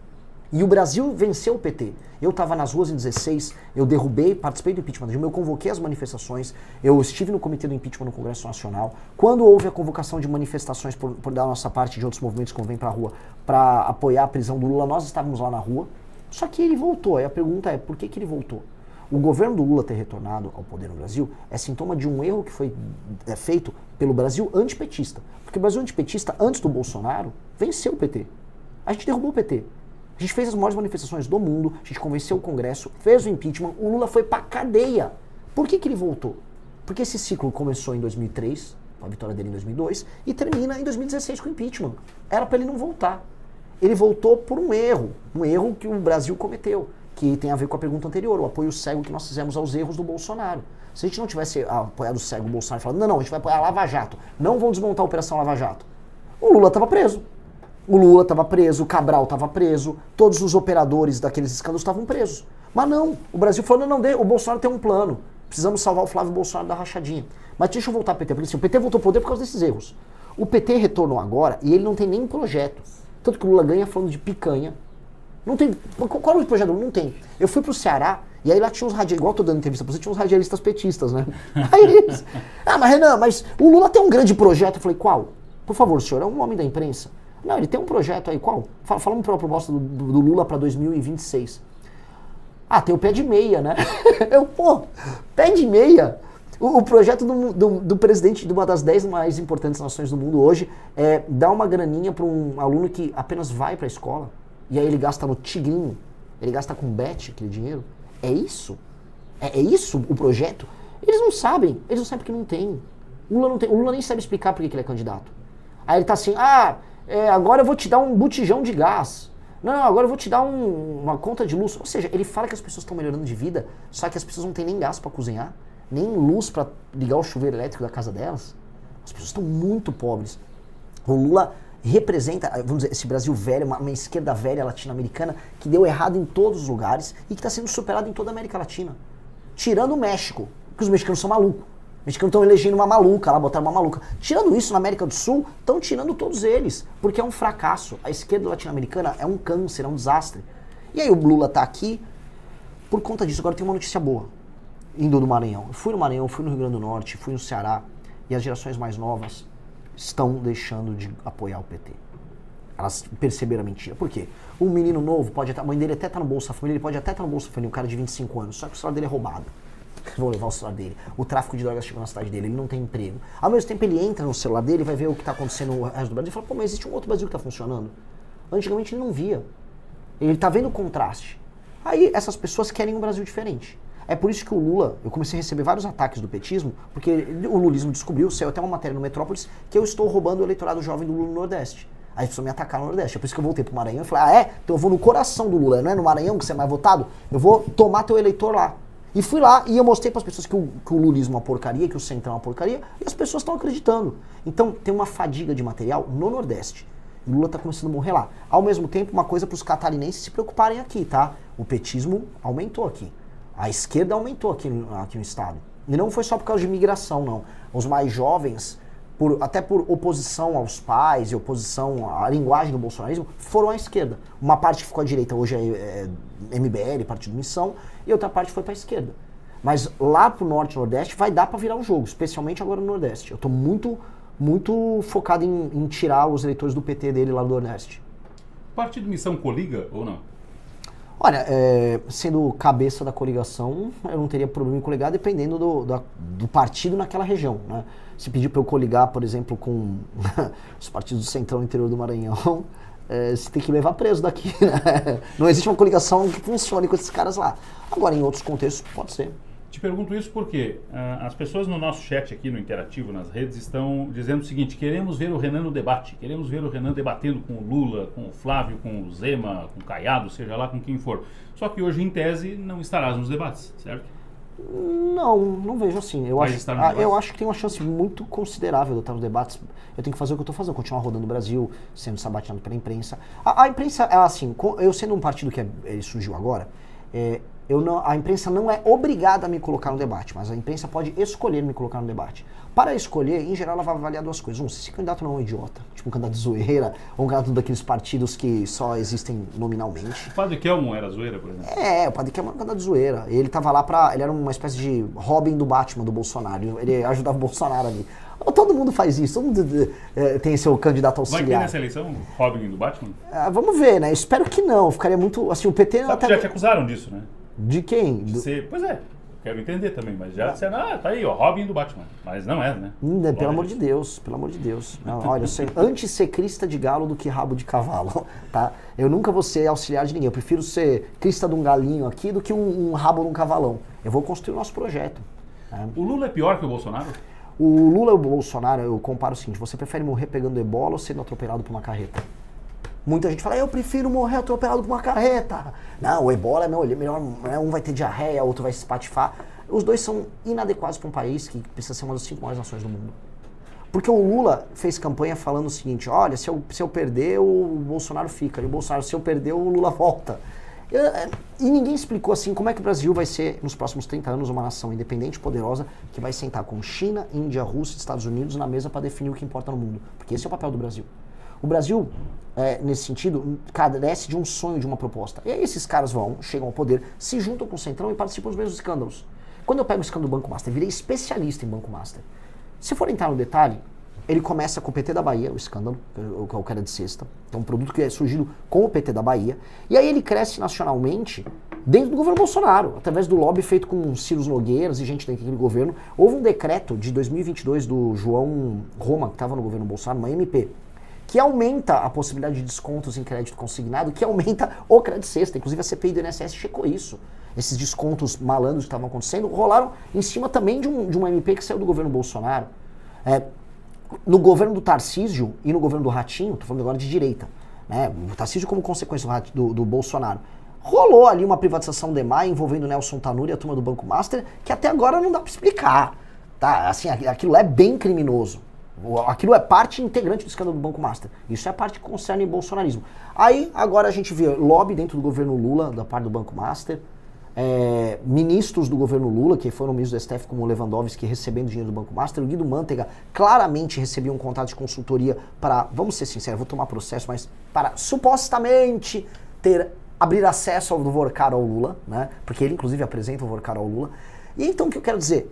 E o Brasil venceu o PT. Eu estava nas ruas em 16, eu derrubei, participei do impeachment da Dilma, eu convoquei as manifestações, eu estive no comitê do impeachment no Congresso Nacional. Quando houve a convocação de manifestações por da nossa parte de outros movimentos que vêm para a rua para apoiar a prisão do Lula, nós estávamos lá na rua. Só que ele voltou. Aí a pergunta é, por que ele voltou? O governo do Lula ter retornado ao poder no Brasil é sintoma de um erro que foi feito pelo Brasil antipetista. Porque o Brasil antipetista, antes do Bolsonaro, venceu o PT. A gente derrubou o PT. A gente fez as maiores manifestações do mundo, a gente convenceu o Congresso, fez o impeachment, o Lula foi pra cadeia. Por que ele voltou? Porque esse ciclo começou em 2003, com a vitória dele em 2002, e termina em 2016 com o impeachment. Era pra ele não voltar. Ele voltou por um erro que o Brasil cometeu, que tem a ver com a pergunta anterior, o apoio cego que nós fizemos aos erros do Bolsonaro. Se a gente não tivesse apoiado cego o Bolsonaro e falado, não, a gente vai apoiar a Lava Jato, não vão desmontar a Operação Lava Jato, o Lula estava preso. O Lula estava preso, o Cabral estava preso, todos os operadores daqueles escândalos estavam presos. Mas não, o Brasil falou, não, o Bolsonaro tem um plano, precisamos salvar o Flávio Bolsonaro da rachadinha. Mas deixa eu voltar ao PT, porque assim, o PT voltou ao poder por causa desses erros. O PT retornou agora e ele não tem nem projeto. Tanto que o Lula ganha falando de picanha. Não tem. Qual é o projeto? Não tem. Eu fui pro Ceará e aí lá tinha uns radialistas, igual eu tô dando entrevista pra você, tinha uns radialistas petistas, né? Aí eles, mas Renan, mas o Lula tem um grande projeto. Eu falei, qual? Por favor, o senhor é um homem da imprensa. Não, ele tem um projeto aí, qual? Falamos para a proposta do Lula para 2026. Tem o pé de meia, né? Pé de meia. O projeto do presidente de uma das 10 mais importantes nações do mundo hoje é dar uma graninha para um aluno que apenas vai para a escola e aí ele gasta no tigrinho, ele gasta com bet aquele dinheiro. É isso? É isso o projeto? Eles não sabem porque não tem. O Lula não tem. O Lula nem sabe explicar por que ele é candidato. Aí ele tá assim, agora eu vou te dar um botijão de gás. Não, agora eu vou te dar uma conta de luz. Ou seja, ele fala que as pessoas estão melhorando de vida, só que as pessoas não têm nem gás para cozinhar, nem luz para ligar o chuveiro elétrico da casa delas. As pessoas estão muito pobres. O Lula representa, vamos dizer, esse Brasil velho, uma esquerda velha latino-americana que deu errado em todos os lugares e que está sendo superada em toda a América Latina. Tirando o México, porque os mexicanos são malucos. Os mexicanos estão elegendo uma maluca, lá botaram uma maluca. Tirando isso, na América do Sul, estão tirando todos eles, porque é um fracasso. A esquerda latino-americana é um câncer, é um desastre. E aí o Lula está aqui por conta disso. Agora tem uma notícia boa, indo do Maranhão. Eu fui no Maranhão, fui no Rio Grande do Norte, fui no Ceará, e as gerações mais novas estão deixando de apoiar o PT. Elas perceberam a mentira. Por quê? Um menino novo, a mãe dele até tá no Bolsa Família, ele pode até estar no Bolsa Família, um cara de 25 anos, só que o celular dele é roubado. Vão levar o celular dele. O tráfico de drogas chegou na cidade dele, ele não tem emprego. Ao mesmo tempo ele entra no celular dele, vai ver o que está acontecendo no resto do Brasil e fala, mas existe um outro Brasil que está funcionando. Antigamente ele não via. Ele tá vendo o contraste. Aí essas pessoas querem um Brasil diferente. É por isso que o Lula, eu comecei a receber vários ataques do petismo, porque o lulismo descobriu, saiu até uma matéria no Metrópolis, que eu estou roubando o eleitorado jovem do Lula no Nordeste. Aí as pessoas me atacaram no Nordeste. É por isso que eu voltei pro Maranhão e falei, então eu vou no coração do Lula, não é no Maranhão que você é mais votado? Eu vou tomar teu eleitor lá. E fui lá e eu mostrei para as pessoas que o lulismo é uma porcaria, que o centrão é uma porcaria, e as pessoas estão acreditando. Então tem uma fadiga de material no Nordeste. O Lula está começando a morrer lá. Ao mesmo tempo, uma coisa para os catarinenses se preocuparem aqui, tá? O petismo aumentou aqui. A esquerda aumentou aqui no estado. E não foi só por causa de imigração, não. Os mais jovens, até por oposição aos pais e oposição à linguagem do bolsonarismo, foram à esquerda. Uma parte que ficou à direita hoje é MBL, Partido Missão, e outra parte foi para a esquerda. Mas lá pro Norte e Nordeste vai dar para virar o jogo, especialmente agora no Nordeste. Eu estou muito focado em tirar os eleitores do PT dele lá do Nordeste. O Partido Missão coliga ou não? Olha, sendo cabeça da coligação, eu não teria problema em coligar dependendo do partido naquela região, né? Se pedir para eu coligar, por exemplo, com os partidos do Centrão interior do Maranhão, você tem que levar preso daqui, né? Não existe uma coligação que funcione com esses caras lá. Agora, em outros contextos, pode ser. Te pergunto isso porque as pessoas no nosso chat aqui, no Interativo, nas redes, estão dizendo o seguinte: queremos ver o Renan no debate, queremos ver o Renan debatendo com o Lula, com o Flávio, com o Zema, com o Caiado, seja lá com quem for. Só que hoje, em tese, não estarás nos debates, certo? Não vejo assim. Eu acho que tem uma chance muito considerável de eu estar nos debates. Eu tenho que fazer o que eu estou fazendo, continuar rodando o Brasil, sendo sabatinado pela imprensa. A imprensa, assim, eu sendo um partido que ele surgiu agora, a imprensa não é obrigada a me colocar no debate, mas a imprensa pode escolher me colocar no debate. Para escolher, em geral, ela vai avaliar duas coisas. Se esse candidato não é um idiota, tipo um candidato de zoeira, ou um candidato daqueles partidos que só existem nominalmente. O Padre Kelmon era zoeira, por exemplo? O Padre Kelmon era um candidato de zoeira. Ele tava lá ele era uma espécie de Robin do Batman, do Bolsonaro. Ele ajudava o Bolsonaro ali. Todo mundo faz isso, todo mundo tem seu candidato auxiliar. Vai ter nessa eleição Robin do Batman? Vamos ver, né? Espero que não. Ficaria muito... Assim, o PT... Sabe que já te acusaram disso, né? De quem? Pois é, quero entender também, mas já disseram, tá aí, ó, Robin do Batman. Mas não é, né? Pelo amor de Deus. Não, olha, eu sou antes ser crista de galo do que rabo de cavalo, tá? Eu nunca vou ser auxiliar de ninguém, eu prefiro ser crista de um galinho aqui do que um rabo de um cavalão. Eu vou construir o nosso projeto. Né? O Lula é pior que o Bolsonaro? O Lula e o Bolsonaro, eu comparo o seguinte: você prefere morrer pegando ebola ou sendo atropelado por uma carreta? Muita gente fala, eu prefiro morrer atropelado por uma carreta. Não, o ebola é melhor, um vai ter diarreia, outro vai se espatifar. Os dois são inadequados para um país que precisa ser uma das 5 maiores nações do mundo. Porque o Lula fez campanha falando o seguinte: olha, se eu perder, o Bolsonaro fica. E o Bolsonaro, se eu perder, o Lula volta. E ninguém explicou assim como é que o Brasil vai ser, nos próximos 30 anos, uma nação independente e poderosa que vai sentar com China, Índia, Rússia e Estados Unidos na mesa para definir o que importa no mundo. Porque esse é o papel do Brasil. O Brasil, nesse sentido, carece de um sonho, de uma proposta. E aí esses caras chegam ao poder, se juntam com o Centrão e participam dos mesmos escândalos. Quando eu pego o escândalo do Banco Master, virei especialista em Banco Master. Se for entrar no detalhe, ele começa com o PT da Bahia, o escândalo, que era de sexta. Então, um produto que é surgido com o PT da Bahia. E aí ele cresce nacionalmente dentro do governo Bolsonaro, através do lobby feito com Ciro Nogueiras e gente daquele governo. Houve um decreto de 2022 do João Roma, que estava no governo Bolsonaro, uma MP, que aumenta a possibilidade de descontos em crédito consignado, que aumenta o crédito sexta. Inclusive a CPI do INSS checou isso. Esses descontos malandros que estavam acontecendo rolaram em cima também de uma MP que saiu do governo Bolsonaro. No governo do Tarcísio e no governo do Ratinho, estou falando agora de direita, né? O Tarcísio como consequência do Bolsonaro, rolou ali uma privatização de EMAI envolvendo Nelson Tanuri e a turma do Banco Master, que até agora não dá para explicar. Tá? Assim, aquilo é bem criminoso. Aquilo é parte integrante do escândalo do Banco Master. Isso é a parte que concerne o bolsonarismo. Aí, agora a gente vê lobby dentro do governo Lula, da parte do Banco Master, ministros do governo Lula, que foram ministros do STF, como o Lewandowski, recebendo dinheiro do Banco Master. O Guido Mantega claramente recebia um contrato de consultoria para, vamos ser sinceros, vou tomar processo, mas para supostamente abrir acesso ao Vorcar ao Lula, né? Porque ele, inclusive, apresenta o Vorcar ao Lula. E então o que eu quero dizer?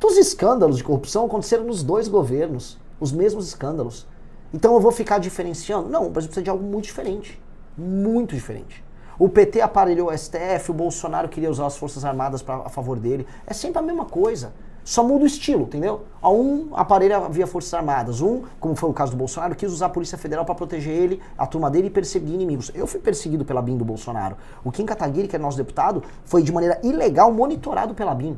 Os escândalos de corrupção aconteceram nos dois governos, os mesmos escândalos. Então eu vou ficar diferenciando? Não, o Brasil precisa de algo muito diferente. Muito diferente. O PT aparelhou o STF, o Bolsonaro queria usar as Forças Armadas a favor dele. É sempre a mesma coisa. Só muda o estilo, entendeu? Um aparelha via Forças Armadas, como foi o caso do Bolsonaro, quis usar a Polícia Federal para proteger ele, a turma dele, e perseguir inimigos. Eu fui perseguido pela BIM do Bolsonaro. O Kim Kataguiri, que é nosso deputado, foi de maneira ilegal monitorado pela BIM.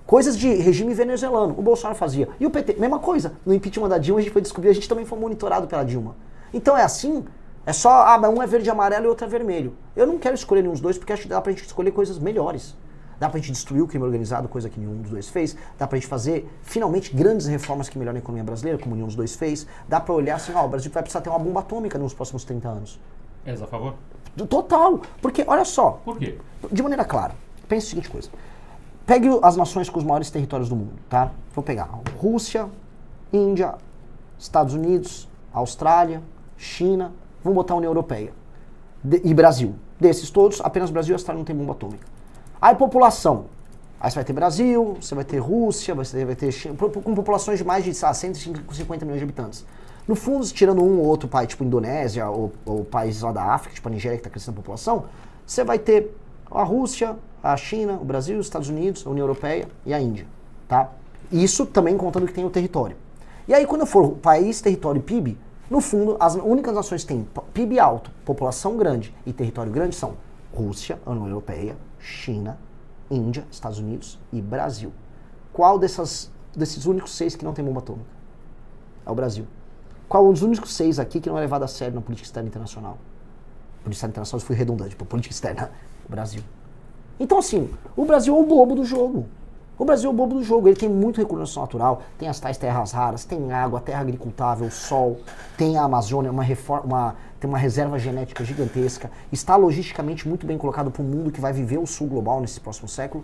Coisas de regime venezuelano, o Bolsonaro fazia. E o PT, mesma coisa. No impeachment da Dilma, a gente foi descobrir, a gente também foi monitorado pela Dilma. Então é assim, é só, um é verde e amarelo e outro é vermelho. Eu não quero escolher nenhum dos dois, porque acho que dá pra gente escolher coisas melhores. Dá pra gente destruir o crime organizado, coisa que nenhum dos dois fez. Dá pra gente fazer, finalmente, grandes reformas que melhoram a economia brasileira, como nenhum dos dois fez. Dá pra olhar assim, o Brasil vai precisar ter uma bomba atômica nos próximos 30 anos. És a favor? Total. Porque, olha só. Por quê? De maneira clara. Pense a seguinte coisa. Pegue as nações com os maiores territórios do mundo, tá? Vou pegar Rússia, Índia, Estados Unidos, Austrália, China, vamos botar a União Europeia e Brasil. Desses todos, apenas Brasil e Austrália não tem bomba atômica. Aí população. Aí você vai ter Brasil, você vai ter Rússia, você vai ter China, com populações de mais de 150 milhões de habitantes. No fundo, tirando um ou outro país, tipo Indonésia ou países lá da África, tipo a Nigéria, que está crescendo a população, você vai ter a Rússia, a China, o Brasil, os Estados Unidos, a União Europeia e a Índia, tá? Isso também contando que tem o território. E aí quando for país, território e PIB, no fundo, as únicas nações que têm PIB alto, população grande e território grande são Rússia, a União Europeia, China, Índia, Estados Unidos e Brasil. Qual desses únicos 6 que não tem bomba atômica? É o Brasil. Qual um dos únicos 6 aqui que não é levado a sério na política externa internacional? Política externa internacional, eu fui redundante, política externa, o Brasil. Então, assim, o Brasil é o bobo do jogo. O Brasil é o bobo do jogo. Ele tem muito recurso natural, tem as tais terras raras, tem água, terra agricultável, sol, tem a Amazônia, tem uma reserva genética gigantesca, está logisticamente muito bem colocado para o mundo que vai viver o sul global nesse próximo século.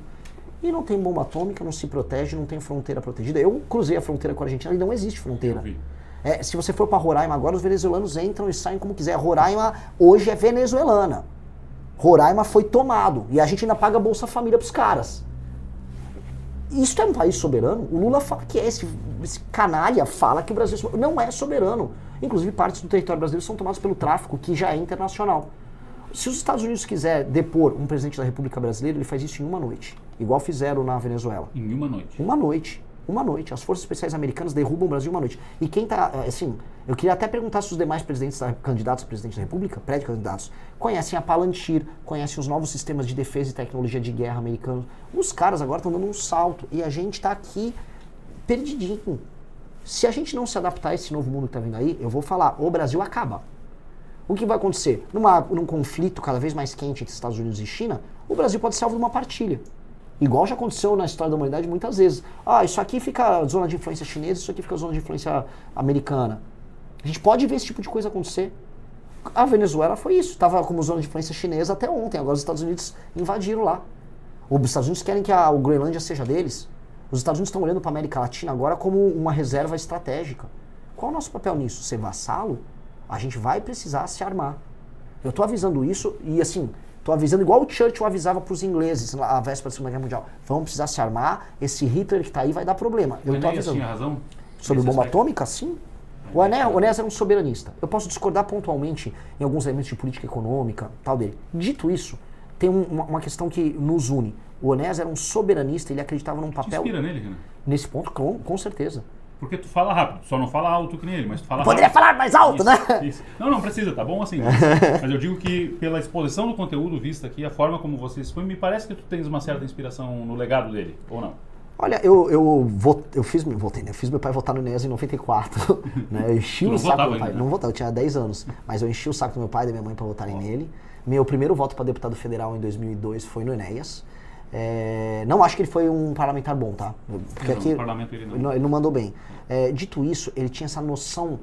E não tem bomba atômica, não se protege, não tem fronteira protegida. Eu cruzei a fronteira com a Argentina e não existe fronteira. Se você for para Roraima agora, os venezuelanos entram e saem como quiser. Roraima hoje é venezuelana. Roraima foi tomado e a gente ainda paga Bolsa Família pros caras. Isso é um país soberano? O Lula fala que é, esse canalha fala que o Brasil não é soberano. Inclusive partes do território brasileiro são tomadas pelo tráfico, que já é internacional. Se os Estados Unidos quiser depor um presidente da República Brasileira, ele faz isso em uma noite. Igual fizeram na Venezuela. Em uma noite? Uma noite. Uma noite. As forças especiais americanas derrubam o Brasil uma noite. E quem tá, assim, eu queria até perguntar se os demais candidatos a presidente da República, pré-candidatos, conhecem a Palantir, conhecem os novos sistemas de defesa e tecnologia de guerra americanos. Os caras agora estão dando um salto e a gente tá aqui perdidinho. Se a gente não se adaptar a esse novo mundo que tá vindo aí, eu vou falar, o Brasil acaba. O que vai acontecer? Num conflito cada vez mais quente entre Estados Unidos e China, o Brasil pode ser alvo de uma partilha. Igual já aconteceu na história da humanidade muitas vezes. Isso aqui fica zona de influência chinesa, isso aqui fica zona de influência americana. A gente pode ver esse tipo de coisa acontecer. A Venezuela foi isso, estava como zona de influência chinesa até ontem, agora os Estados Unidos invadiram lá. Os Estados Unidos querem que a Groenlândia seja deles. Os Estados Unidos estão olhando para a América Latina agora como uma reserva estratégica. Qual é o nosso papel nisso? Ser vassalo? A gente vai precisar se armar. Eu estou avisando isso e assim... Estou avisando igual o Churchill avisava para os ingleses na véspera da Segunda Guerra Mundial. Vamos precisar se armar, esse Hitler que está aí vai dar problema. Eu estou avisando. Tinha razão? Sobre bomba atômica, sim. O Enéas era um soberanista. Eu posso discordar pontualmente em alguns elementos de política econômica, tal dele. Dito isso, tem uma questão que nos une. O Enéas era um soberanista, ele acreditava num papel... Te inspira nele, Renan? Nesse ponto, com certeza. Porque tu fala rápido, só não fala alto que nem ele, mas tu fala Poderia rápido. falar mais alto, Isso, né? Isso. Não precisa, tá bom assim. Mas eu digo que pela exposição do conteúdo vista aqui, a forma como você expõe, me parece que tu tens uma certa inspiração no legado dele, ou não? Olha, eu fiz meu pai votar no Enéas em 94, né? Eu enchi o saco do meu pai. Ainda, né? Não votava, eu tinha 10 anos, mas eu enchi o saco do meu pai e da minha mãe para votarem nele. Meu primeiro voto para deputado federal em 2002 foi no Enéas. Não acho que ele foi um parlamentar bom, tá? Porque não, aqui no parlamento ele não mandou bem. Dito isso, ele tinha essa noção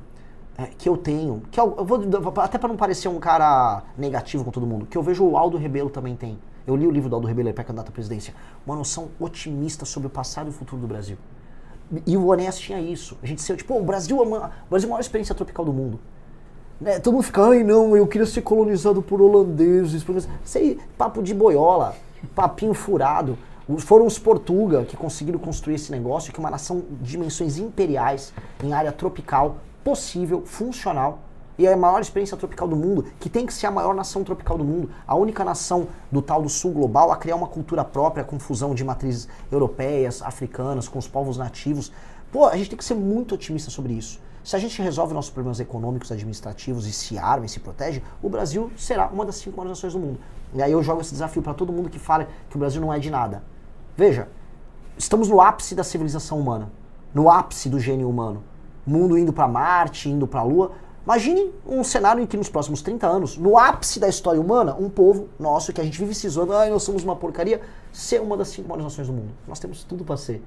que eu tenho, que eu vou, até para não parecer um cara negativo com todo mundo, que eu vejo o Aldo Rebelo também tem. Eu li o livro do Aldo Rebelo, ele é pré-candidato à presidência. Uma noção otimista sobre o passado e o futuro do Brasil. E o Enéas tinha isso. A gente tipo, o Brasil é a maior experiência tropical do mundo. Todo mundo fica, ai não, eu queria ser colonizado por holandeses. Isso aí, papo de boiola, papinho furado. Foram os Portuga que conseguiram construir esse negócio, que é uma nação de dimensões imperiais, em área tropical, possível, funcional. E é a maior experiência tropical do mundo, que tem que ser a maior nação tropical do mundo. A única nação do tal do sul global a criar uma cultura própria, com fusão de matrizes europeias, africanas, com os povos nativos. Pô, a gente tem que ser muito otimista sobre isso. Se a gente resolve nossos problemas econômicos, administrativos e se arma e se protege, o Brasil será uma das 5 maiores nações do mundo. E aí eu jogo esse desafio para todo mundo que fala que o Brasil não é de nada. Veja, estamos no ápice da civilização humana, no ápice do gênio humano. Mundo indo para Marte, indo para a Lua. Imagine um cenário em que nos próximos 30 anos, no ápice da história humana, um povo nosso que a gente vive se zoando, nós somos uma porcaria, ser uma das 5 maiores nações do mundo. Nós temos tudo para ser.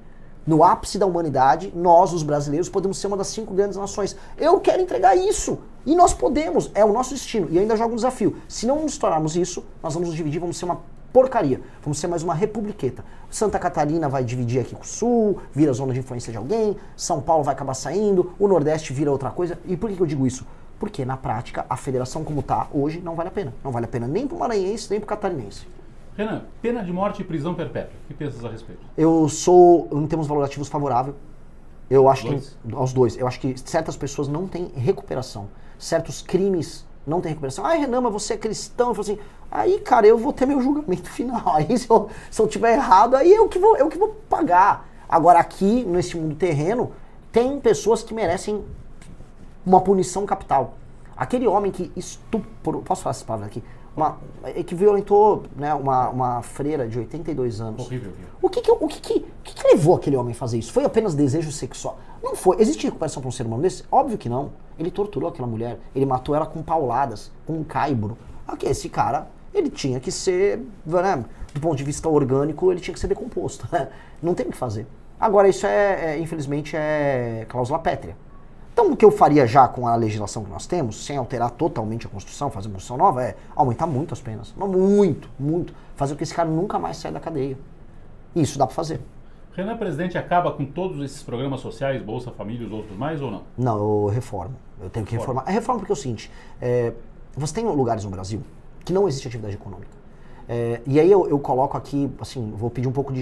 No ápice da humanidade, nós, os brasileiros, podemos ser uma das 5 grandes nações. Eu quero entregar isso. E nós podemos. É o nosso destino. E ainda jogo um desafio. Se não nos tornarmos isso, nós vamos nos dividir, vamos ser uma porcaria. Vamos ser mais uma republiqueta. Santa Catarina vai dividir aqui com o Sul, vira zona de influência de alguém, São Paulo vai acabar saindo, o Nordeste vira outra coisa. E por que eu digo isso? Porque, na prática, a federação como está hoje não vale a pena. Não vale a pena nem para o maranhense, nem para o catarinense. Renan, pena de morte e prisão perpétua. O que pensas a respeito? Eu sou, em termos valorativos, favorável. Eu acho que aos dois. Eu acho que certas pessoas não têm recuperação. Certos crimes não têm recuperação. Renan, mas você é cristão. Eu falo assim, aí, cara, eu vou ter meu julgamento final. Aí, se eu tiver errado, aí eu que vou pagar. Agora, aqui, nesse mundo terreno, tem pessoas que merecem uma punição capital. Aquele homem que estuprou... Posso falar essas palavras aqui? Que violentou, né, uma freira de 82 anos. Horrível. O que levou aquele homem a fazer isso? Foi apenas desejo sexual? Não foi. Existe recuperação para um ser humano desse? Óbvio que não. Ele torturou aquela mulher. Ele matou ela com pauladas, com um caibro. Esse cara, ele tinha que ser, né, do ponto de vista orgânico, ele tinha que ser decomposto. Não tem o que fazer. Agora, isso infelizmente, é cláusula pétrea. Então, o que eu faria já com a legislação que nós temos, sem alterar totalmente a Constituição, fazer uma Constituição nova, é aumentar muito as penas. Muito. Fazer com que esse cara nunca mais saia da cadeia. Isso dá pra fazer. Renan, presidente, acaba com todos esses programas sociais, Bolsa Família e os outros mais ou não? Não, eu reformo. Eu tenho que reformar. Eu reformo porque é o seguinte, você tem lugares no Brasil que não existe atividade econômica. E aí eu coloco aqui, assim, vou pedir um pouco de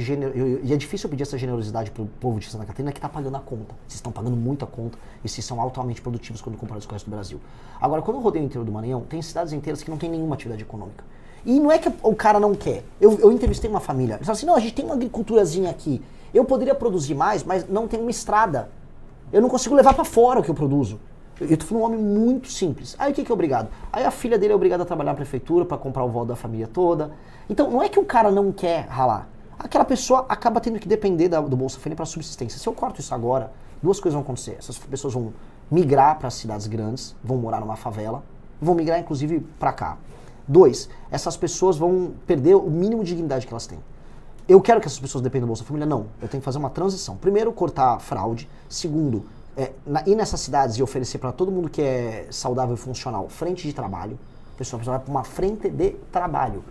e é difícil eu pedir essa generosidade pro povo de Santa Catarina que está pagando a conta. Vocês estão pagando muita conta e vocês são altamente produtivos quando comparados com o resto do Brasil. Agora, quando eu rodeio o interior do Maranhão, tem cidades inteiras que não tem nenhuma atividade econômica. E não é que o cara não quer. Eu entrevistei uma família, eles falaram assim, não, a gente tem uma agriculturazinha aqui. Eu poderia produzir mais, mas não tem uma estrada. Eu não consigo levar para fora o que eu produzo. Eu tô falando um homem muito simples. Aí o que é obrigado? Aí a filha dele é obrigada a trabalhar na prefeitura para comprar o voto da família toda. Então não é que o cara não quer ralar. Aquela pessoa acaba tendo que depender do Bolsa Família para subsistência. Se eu corto isso agora, 2 coisas vão acontecer. Essas pessoas vão migrar para cidades grandes, vão morar numa favela, vão migrar inclusive para cá. 2, essas pessoas vão perder o mínimo de dignidade que elas têm. Eu quero que essas pessoas dependam do Bolsa Família? Não. Eu tenho que fazer uma transição. Primeiro, cortar fraude. Segundo, ir nessas cidades e oferecer para todo mundo que é saudável e funcional frente de trabalho. A pessoa vai para uma frente de trabalho.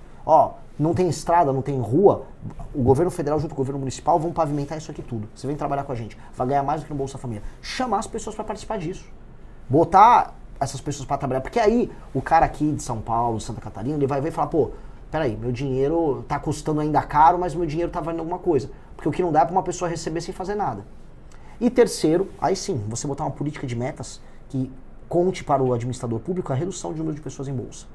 Não tem estrada, não tem rua, o governo federal junto com o governo municipal vão pavimentar isso aqui tudo. Você vem trabalhar com a gente, vai ganhar mais do que no Bolsa Família. Chamar as pessoas para participar disso. Botar essas pessoas para trabalhar. Porque aí, o cara aqui de São Paulo, de Santa Catarina, ele vai ver e falar, pô, peraí, meu dinheiro tá custando ainda caro, mas meu dinheiro tá valendo alguma coisa. Porque o que não dá é para uma pessoa receber sem fazer nada. E terceiro, aí sim, você botar uma política de metas que conte para o administrador público a redução do número de pessoas em bolsa.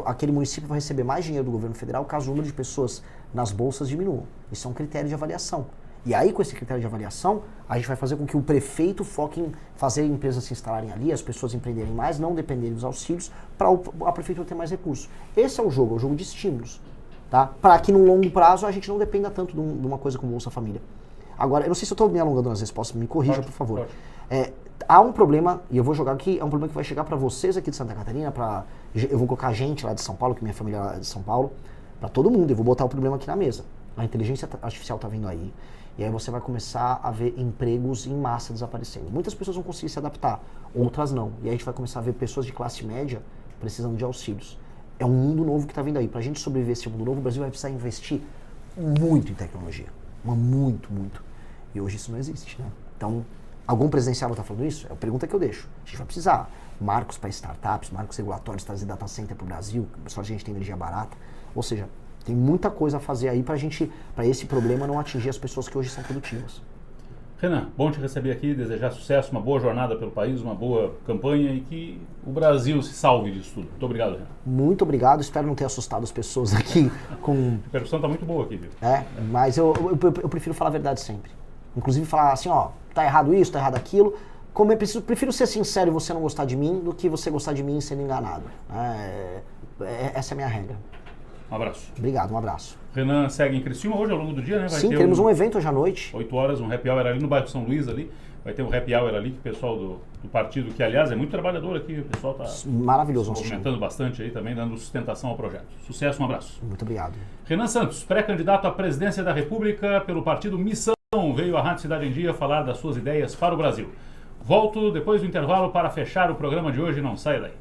Aquele município vai receber mais dinheiro do governo federal caso o número de pessoas nas bolsas diminua. Isso é um critério de avaliação. E aí, com esse critério de avaliação, a gente vai fazer com que o prefeito foque em fazer empresas se instalarem ali, as pessoas empreenderem mais, não dependerem dos auxílios, para a prefeitura ter mais recursos. Esse é o jogo de estímulos. Tá? Para que no longo prazo a gente não dependa tanto de uma coisa como Bolsa Família. Agora, eu não sei se eu estou me alongando nas respostas, me corrija, por favor. Há um problema, e eu vou jogar aqui, é um problema que vai chegar para vocês aqui de Santa Catarina, eu vou colocar gente lá de São Paulo, que minha família é de São Paulo, para todo mundo, eu vou botar o problema aqui na mesa. A inteligência artificial está vindo aí, e aí você vai começar a ver empregos em massa desaparecendo. Muitas pessoas vão conseguir se adaptar, outras não. E aí a gente vai começar a ver pessoas de classe média precisando de auxílios. É um mundo novo que está vindo aí. Para a gente sobreviver esse mundo novo, o Brasil vai precisar investir muito em tecnologia. Mas muito. E hoje isso não existe, né? Então, algum presidenciável está falando isso? É a pergunta que eu deixo. A gente vai precisar marcos para startups, marcos regulatórios, trazer data center para o Brasil, só a gente tem energia barata. Ou seja, tem muita coisa a fazer aí para esse problema não atingir as pessoas que hoje são produtivas. Renan, bom te receber aqui, desejar sucesso, uma boa jornada pelo país, uma boa campanha e que o Brasil se salve disso tudo. Muito obrigado, Renan. Muito obrigado, espero não ter assustado as pessoas aqui com... A percussão está muito boa aqui, viu? Mas eu prefiro falar a verdade sempre. Inclusive falar assim, ó, tá errado isso, tá errado aquilo. Como eu prefiro ser sincero e você não gostar de mim do que você gostar de mim sendo enganado. Essa é a minha regra. Um abraço. Obrigado, um abraço. Renan segue em Criciúma hoje ao longo do dia, né? Sim, teremos um evento hoje à noite. 8 horas, um happy hour ali no bairro São Luís ali. Vai ter um happy hour ali que o pessoal do partido, que aliás é muito trabalhador aqui, o pessoal está maravilhoso, movimentando bastante aí também, dando sustentação ao projeto. Sucesso, um abraço. Muito obrigado. Renan Santos, pré-candidato à presidência da República pelo partido Missão, veio à Rádio Cidade em Dia falar das suas ideias para o Brasil. Volto depois do intervalo para fechar o programa de hoje, não saia daí.